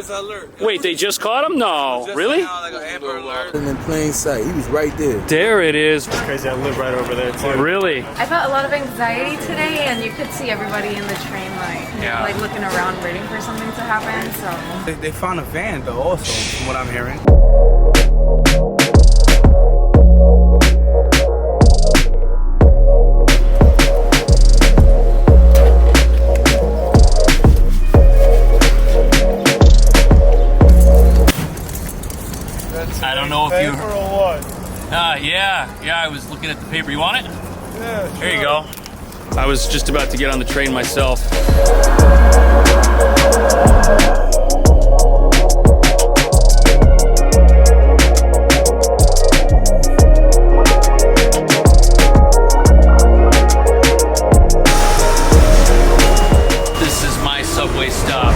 just an alert. Wait, they just caught him? No. Just really? now, like an Amber Alert. In plain sight. He was right there. There it is. It's crazy, I live right over there too. Really? I felt a lot of anxiety today, and you could see everybody in the train like looking around waiting for something to happen. So They found a van though also, from what I'm hearing. I don't know if you... Paper or what? Yeah, I was looking at the paper. You want it? Yeah, sure. There you go. I was just about to get on the train myself. This is my subway stop.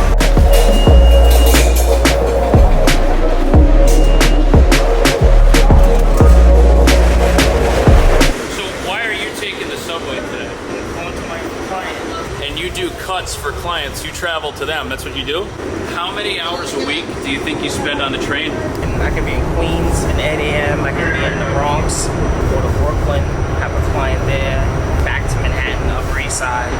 Cuts for clients, you travel to them, that's what you do? How many hours a week do you think you spend on the train? And I could be in Queens, in 8 a.m., I could be in the Bronx, go to Brooklyn, have a client there, back to Manhattan, Upper East Side.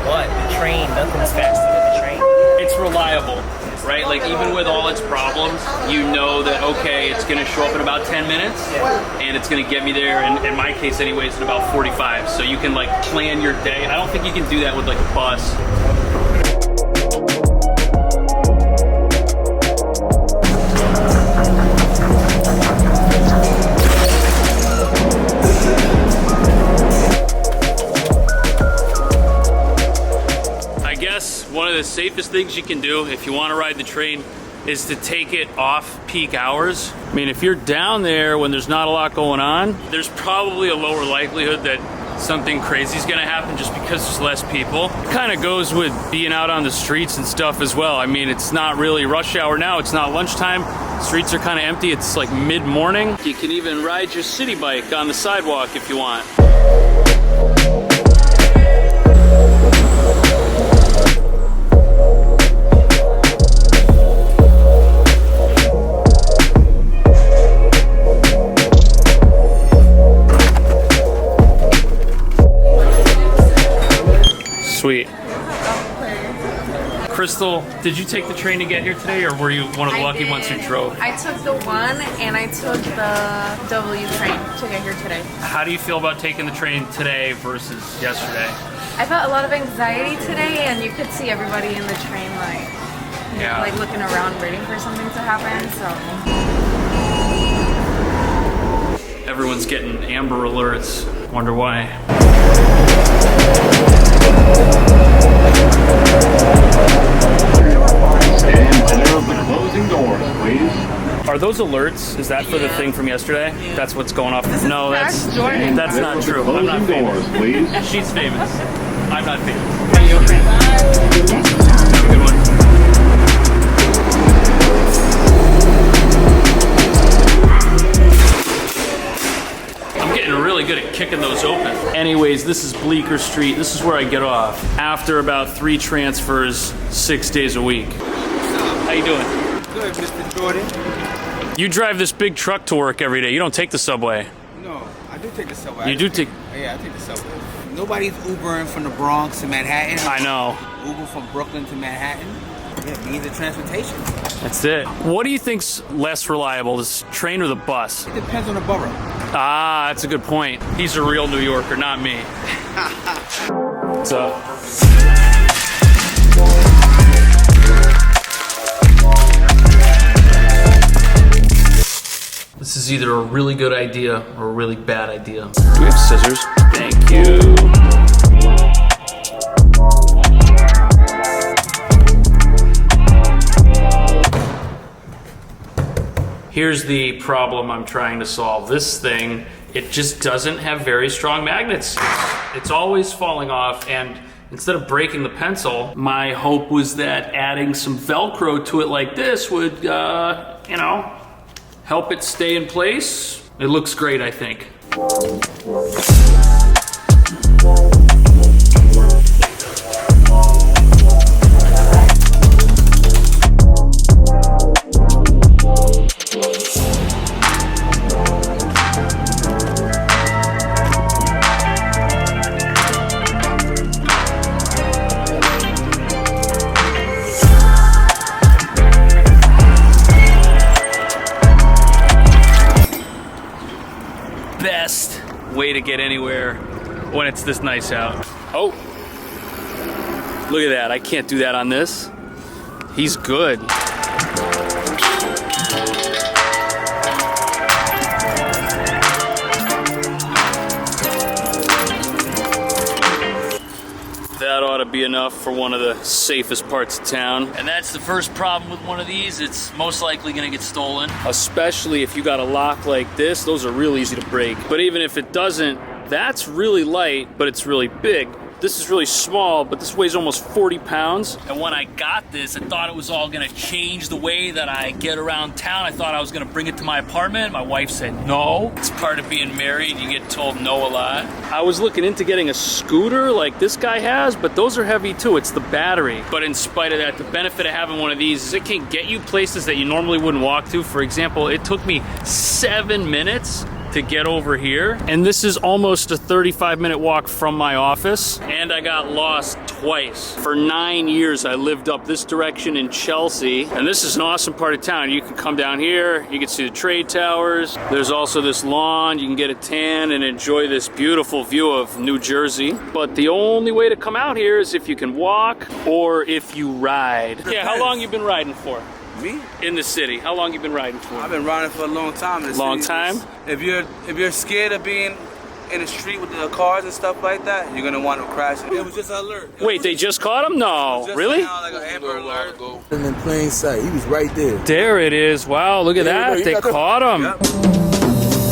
But the train, nothing's faster than the train. It's reliable, right? Like even with all its problems, you know that, okay, it's gonna show up in about 10 minutes and it's gonna get me there, and in my case anyways, in about 45. So you can like plan your day. I don't think you can do that with like a bus. One of the safest things you can do if you want to ride the train is to take it off peak hours. I mean, if you're down there when there's not a lot going on, there's probably a lower likelihood that something crazy is going to happen just because there's less people. It kind of goes with being out on the streets and stuff as well. I mean, it's not really rush hour now. It's not lunchtime. Streets are kind of empty. It's like mid-morning. You can even ride your city bike on the sidewalk if you want. Sweet. Crystal, did you take the train to get here today, or were you one of the lucky ones who drove? I took the 1 and I took the W train to get here today. How do you feel about taking the train today versus yesterday? I felt a lot of anxiety today, and you could see everybody in the train like looking around waiting for something to happen. So everyone's getting Amber Alerts. Wonder why. Stand clear of the closing doors, please. Are those alerts? Is that for the thing from yesterday? Yeah. That's what's going off. No, that's Jordan. not true. I'm not famous. Doors, please. She's famous. I'm not famous. Have a good one. I'm getting really good at kicking those open. Anyways, this is Bleecker Street. This is where I get off after about 3 transfers, 6 days a week. How you doing? Good, Mr. Jordan. You drive this big truck to work every day. You don't take the subway. No, I do take the subway. You do take... Yeah, I take the subway. Nobody's Ubering from the Bronx to Manhattan. I know. Uber from Brooklyn to Manhattan. Yeah, means of transportation. That's it. What do you think's less reliable, this train or the bus? It depends on the borough. Ah, that's a good point. He's a real New Yorker, not me. What's up? This is either a really good idea or a really bad idea. Do we have scissors? Thank you. Here's the problem I'm trying to solve. This thing, it just doesn't have very strong magnets. It's always falling off, and instead of breaking the pencil, my hope was that adding some Velcro to it like this would, you know, help it stay in place. It looks great, I think. way to get anywhere when it's this nice out. Oh, look at that. I can't do that on this. He's good. That ought to be enough for one of the safest parts of town. And that's the first problem with one of these. It's most likely gonna get stolen. Especially if you got a lock like this, those are real easy to break. But even if it doesn't, that's really light, but it's really big. This is really small, but this weighs almost 40 pounds. And when I got this, I thought it was all gonna change the way that I get around town. I thought I was gonna bring it to my apartment. My wife said no. It's part of being married. You get told no a lot. I was looking into getting a scooter like this guy has, but those are heavy too. It's the battery. But in spite of that, the benefit of having one of these is it can get you places that you normally wouldn't walk to. For example, it took me 7 minutes to get over here, and this is almost a 35-minute walk from my office, and I got lost twice. For 9 years I lived up this direction in Chelsea, and this is an awesome part of town. You can come down here, you can see the trade towers, there's also this lawn, you can get a tan and enjoy this beautiful view of New Jersey. But the only way to come out here is if you can walk or if you ride. Yeah, how long you been riding for? Me? In the city. How long you been riding for? I've been riding for a long time. In the Long city. time? If you're scared of being in the street with the cars and stuff like that, you're gonna want to crash. It was just an alert. Wait, they just caught him? No, Just really? now, like an Amber Alert. In plain sight. He was right there. There it is. Wow, look at Yeah, that. you They got the- caught him. Yep.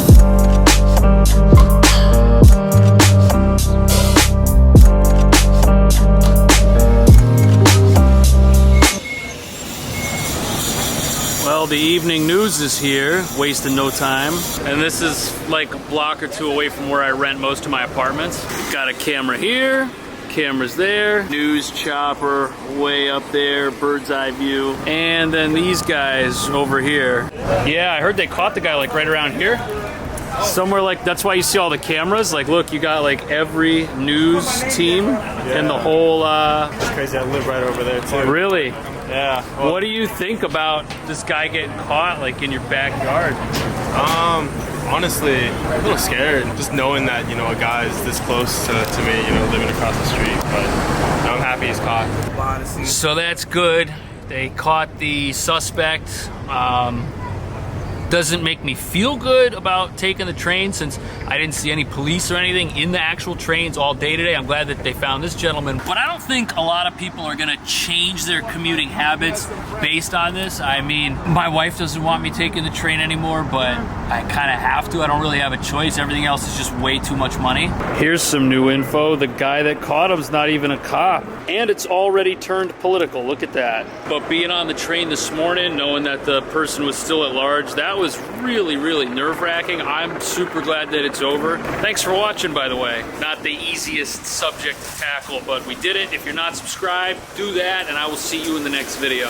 Well, the evening news is here, wasting no time. And this is like a block or two away from where I rent most of my apartments. Got a camera here, cameras there, news chopper way up there, bird's eye view. And then these guys over here. Yeah, I heard they caught the guy like right around here. Somewhere like, that's why you see all the cameras. Like, look, you got like every news team in the whole, It's crazy. I live right over there too. Really? Yeah. Well, What do you think about this guy getting caught like in your backyard? honestly, a little scared. Just knowing that, you know, a guy is this close to me, you know, living across the street. But I'm happy he's caught. Behind the scenes. So that's good. They caught the suspect. Doesn't make me feel good about taking the train since I didn't see any police or anything in the actual trains all day today. I'm glad that they found this gentleman. But I don't think a lot of people are gonna change their commuting habits based on this. I mean, my wife doesn't want me taking the train anymore, but I kind of have to. I don't really have a choice. Everything else is just way too much money. Here's some new info. The guy that caught him's not even a cop. And it's already turned political. Look at that. But being on the train this morning, knowing that the person was still at large, that was really, really nerve-wracking. I'm super glad that it's over. Thanks for watching, by the way. Not the easiest subject to tackle, but we did it. If you're not subscribed, do that, and I will see you in the next video.